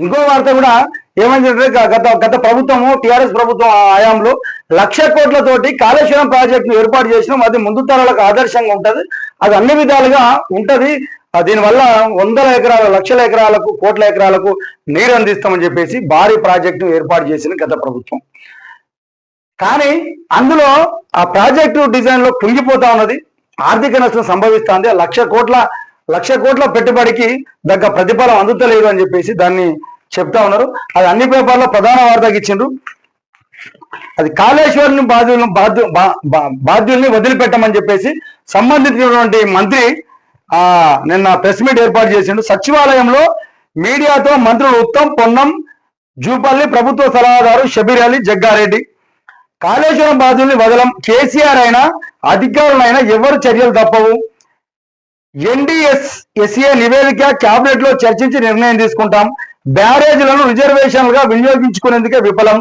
ఇంకో వార్త కూడా ఏమైందంటే గత ప్రభుత్వము టిఆర్ఎస్ ప్రభుత్వం హయాంలో 1,00,000 కోట్లతోటి కాళేశ్వరం ప్రాజెక్టును ఏర్పాటు చేసినాం. అది ముందు తరాలకు ఆదర్శంగా ఉంటది. అది అన్ని విధాలుగా ఉంటది. దీనివల్ల వందల ఎకరాల లక్షల ఎకరాలకు కోట్ల ఎకరాలకు నీరు అందిస్తామని చెప్పేసి భారీ ప్రాజెక్టు ఏర్పాటు చేసిన గత ప్రభుత్వం. కానీ అందులో ఆ ప్రాజెక్టు డిజైన్ లో కుంగిపోతా ఉన్నది. ఆర్థిక నష్టం సంభవిస్తుంది. 1,00,000 కోట్ల పెట్టుబడికి దగ్గ ప్రతిఫలం అందుతలేదు అని చెప్పేసి దాన్ని చెప్తా ఉన్నారు. అది అన్ని పేపర్లో ప్రధాన వార్తకి ఇచ్చిండ్రు. అది కాళేశ్వరం బాధ్యుల్ని వదిలిపెట్టమని చెప్పేసి సంబంధించినటువంటి మంత్రి నిన్న ప్రెస్ మీట్ ఏర్పాటు చేసిండు. సచివాలయంలో మీడియాతో మంత్రులు ఉత్తమ్, పొన్నం, జూపల్లి, ప్రభుత్వ సలహాదారు షబీర్ అలీ, జగ్గారెడ్డి కాళేశ్వరం బాధ్యుల్ని వదలం, కేసీఆర్ అయినా అధికారులైనా ఎవరు చర్యలు తప్పవు, ఎన్డీఎస్ఏ నివేదిక క్యాబినెట్ లో చర్చించి నిర్ణయం తీసుకుంటాం, బ్యారేజీలను రిజర్వేషన్లుగా వినియోగించుకునేందుకే విఫలం,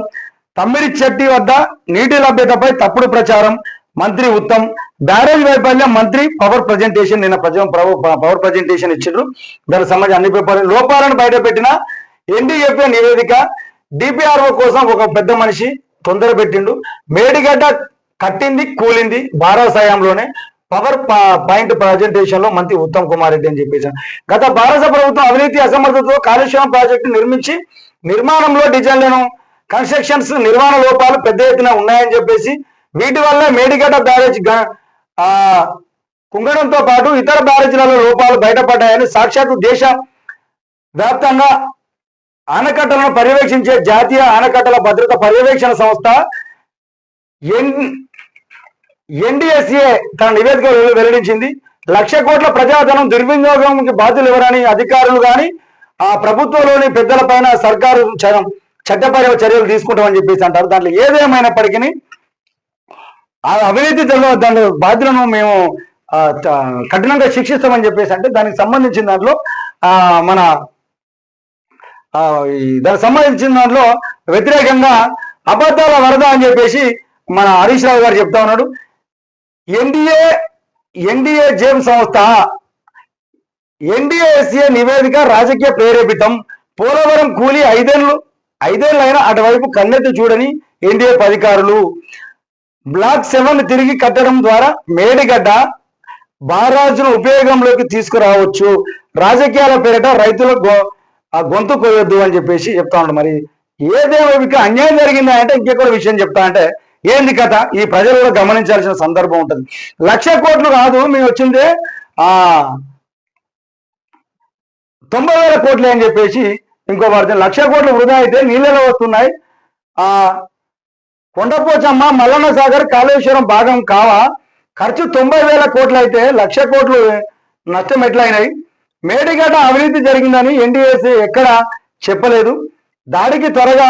తమ్మిడిచెట్టి వద్ద నీటి లభ్యతపై తప్పుడు ప్రచారం, మంత్రి ఉత్తమ్, బ్యారేజ్ వైఫల్యం, మంత్రి పవర్ ప్రజెంటేషన్. నిన్న పవర్ ప్రజెంటేషన్ ఇచ్చిండ్రు. దానికి సంబంధించి అన్ని పేపర్లు లోపాలను బయటపెట్టిన ఎన్డీఎఫ్ఏ నివేదిక, డిపిఆర్ఓ కోసం ఒక పెద్ద మనిషి తొందర పెట్టిండు, మేడిగడ్డ కట్టింది కూలింది భారతసాయంలోనే, పవర్ పాయింట్ ప్రజెంటేషన్ లో మంత్రి ఉత్తమ్ కుమార్ రెడ్డి అని చెప్పేసి గత భారత ప్రభుత్వం అవినీతి అసమర్థతతో కాళేశ్వరం ప్రాజెక్టు నిర్మించి నిర్మాణంలో డిజైన్లను కన్స్ట్రక్షన్స్ నిర్మాణ లోపాలు పెద్ద ఎత్తున ఉన్నాయని చెప్పేసి వీటి వల్ల మేడిగడ్డ బ్యారేజ్ కుంగడంతో పాటు ఇతర బ్యారేజీలలో లోపాలు బయటపడ్డాయని సాక్షాత్తు దేశ వ్యాప్తంగా ఆనకట్టలను పర్యవేక్షించే జాతీయ ఆనకట్టల భద్రత పర్యవేక్షణ సంస్థ ఎన్డీఎస్ఏ తన నివేదిక వెల్లడించింది. 1,00,000 కోట్ల ప్రజాధనం దుర్వినియోగంకి బాధ్యులు ఎవరని అధికారులు కానీ ఆ ప్రభుత్వంలోని పెద్దల పైన సర్కారు చట్టపరమైన చర్యలు తీసుకుంటామని చెప్పేసి అంటారు. దాంట్లో ఏదేమైనప్పటికీ ఆ అవినీతి దాని బాధ్యులను మేము కఠినంగా శిక్షిస్తామని చెప్పేసి అంటే దానికి సంబంధించిన దాంట్లో దానికి సంబంధించిన దాంట్లో వ్యతిరేకంగా అబద్ధాల వరద అని చెప్పేసి మన హరీష్ రావు గారు చెప్తా ఉన్నాడు. ఎన్డీఏ జేమ్ సంస్థ ఎన్డీఎస్ఏ నివేదిక రాజకీయ ప్రేరేపితం, పోలవరం కూలి 5 ఏళ్ళైనా అటువైపు కన్నెత్తి చూడని ఎన్డీఏ అధికారులు, బ్లాక్ 7 తిరిగి కట్టడం ద్వారా మేడిగడ్డ బారాజును ఉపయోగంలోకి తీసుకురావచ్చు, రాజకీయాల పేరిట రైతుల గొంతు కోయొద్దు అని చెప్పేసి చెప్తా ఉన్నాడు. మరి ఏదేమైనా అన్యాయం జరిగిందా అంటే ఇంకెక్కడ విషయం చెప్తా అంటే ఏంది కథ ఈ ప్రజలు కూడా గమనించాల్సిన సందర్భం ఉంటుంది. 1,00,000 కోట్లు కాదు మేము వచ్చిందే 90,000 కోట్లు అని చెప్పేసి ఇంకో వార్త. 1,00,000 కోట్లు వృధా అయితే నీళ్ళలో వస్తున్నాయి. కొండపోచమ్మ, మల్లన్న సాగర్, కాళేశ్వరం భాగం కావా, ఖర్చు 90,000 కోట్లు అయితే 1,00,000 కోట్లు నష్టం ఎట్లయినాయి, మేడిగడ్డ అవినీతి జరిగిందని ఎన్డీఎస్ఏ ఎక్కడ చెప్పలేదు, దానికి త్వరగా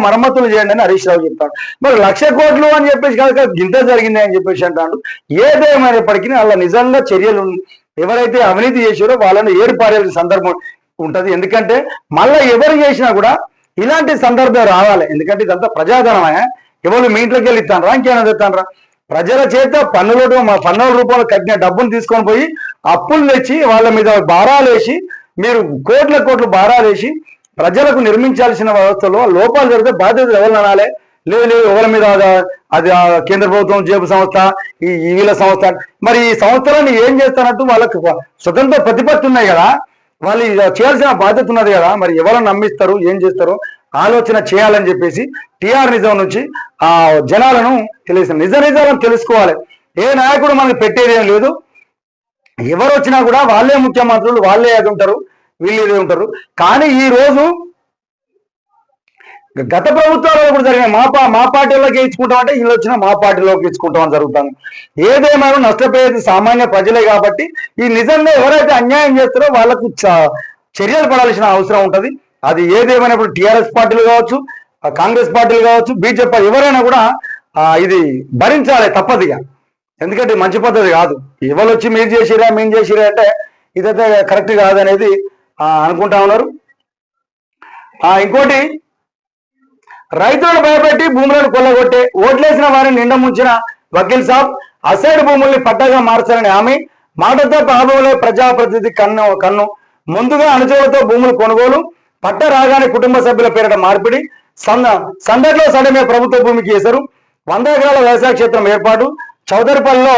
మరమ్మతులు చేయండి అని హరీష్ రావు చెప్తాడు. మరి 1,00,000 కోట్లు అని చెప్పేసి కాదు గింత జరిగింది అని చెప్పేసి అంటాడు. ఏదేమైనప్పటికీ అలా నిజంగా చర్యలు ఎవరైతే అవినీతి చేసారో వాళ్ళని ఏర్పారేసిన సందర్భం ఉంటది. ఎందుకంటే మళ్ళీ ఎవరు చేసినా కూడా ఇలాంటి సందర్భం రావాలి. ఎందుకంటే ఇదంతా ప్రజాధనమే. ఎవరు మీ ఇంట్లోకి వెళ్ళి ఇస్తానరా ఇంకేమైనా తెస్తానరా, ప్రజల చేత పన్నుల రూపంలో కట్టిన డబ్బును తీసుకొని పోయి అప్పులు తెచ్చి వాళ్ళ మీద భారాలు వేసి మీరు కోట్ల భారాలు వేసి ప్రజలకు నిర్మించాల్సిన వ్యవస్థలో లోపాలు జరిగితే బాధ్యతలు ఎవరు అనాలి? లేదు ఎవరి మీద అది కేంద్ర ప్రభుత్వం, జేబు సంస్థ, ఈ వీళ్ళ సంస్థ. మరి ఈ సంస్థలను ఏం చేస్తానంటూ వాళ్ళకు స్వతంత్ర ప్రతిపత్తి ఉన్నాయి కదా, వాళ్ళు చేయాల్సిన బాధ్యత ఉన్నది కదా. మరి ఎవరు నమ్మిస్తారు, ఏం చేస్తారో ఆలోచన చేయాలని చెప్పేసి టీఆర్ నిజం నుంచి జనాలను నిజాలను తెలుసుకోవాలి. ఏ నాయకుడు మనకి పెట్టేది ఏం లేదు. ఎవరు వచ్చినా కూడా వాళ్ళే ముఖ్యమంత్రులు, వాళ్ళే అది ఉంటారు, వీళ్ళు ఉంటారు. కానీ ఈ రోజు గత ప్రభుత్వాలలో కూడా జరిగిన మా పార్టీలోకి ఇచ్చుకుంటామంటే వీళ్ళు వచ్చినా మా పార్టీలోకి ఇచ్చుకుంటామని జరుగుతాను. ఏదేమైనా నష్టపోయేది సామాన్య ప్రజలే కాబట్టి ఈ నిజంగా ఎవరైతే అన్యాయం చేస్తారో వాళ్ళకు చర్యలు పడాల్సిన అవసరం ఉంటుంది. అది ఏదేమైనా ఇప్పుడు టీఆర్ఎస్ పార్టీలు కావచ్చు, కాంగ్రెస్ పార్టీలు కావచ్చు, బీజేపీ ఎవరైనా కూడా ఇది భరించాలి తప్పదుగా. ఎందుకంటే మంచి పద్ధతి కాదు. ఎవరు వచ్చి మీరు చేసిరా మేము చేసిరా అంటే ఇదైతే కరెక్ట్ కాదనేది అనుకుంటా ఉన్నారు. ఇంకోటి, రైతులను భయపెట్టి భూములను కొల్లగొట్టే ఓట్లేసిన వారిని నిండ ముంచిన వకీల్ సాబ్, అసైడ్ భూముల్ని పట్టాగా మార్చాలని హామీ, మాటతో పాపంలో ప్రజాప్రతినిధి కన్ను ముందుగా అనుచరులతో భూములు కొనుగోలు, పట్ట రాగానే కుటుంబ సభ్యుల పేరిట మార్పిడి, సందడిలో సడమే ప్రభుత్వ భూమికి ఎసరు, 100 ఎకరాల వ్యవసాయ క్షేత్రం ఏర్పాటు, చౌదరిపల్లిలో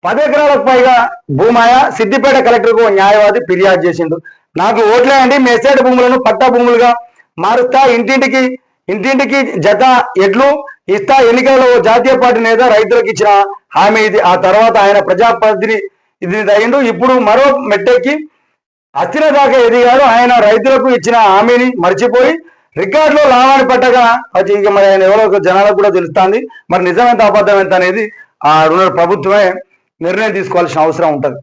10 ఎకరాలకు పైగా భూమాయ, సిద్దిపేట కలెక్టర్కు న్యాయవాది ఫిర్యాదు చేసిండు. నాకు ఓట్లేయండి, మీ ఎస్టేట్ భూములను పట్టా భూములుగా మారుస్తా, ఇంటింటికి జత ఎడ్లు ఇస్తా, ఎన్నికలలో జాతీయ పార్టీ నేత రైతులకు ఇచ్చిన హామీ ఇది. ఆ తర్వాత ఆయన ప్రజాప్రతినిధి అయ్యిండు. ఇప్పుడు మరో మెట్టెక్కి అస్థిర దాకా ఎదిగాడు. ఆయన రైతులకు ఇచ్చిన హామీని మర్చిపోయి రికార్డులో లాభాన్ని పట్టగా ఇక మరి ఆయన ఎవరో జనాలకు కూడా తెలుస్తుంది. మరి నిజమెంత అబద్ధం ఎంత అనేది ఆ ప్రభుత్వమే నిర్ణయం తీసుకోవాల్సిన అవసరం ఉంటుంది.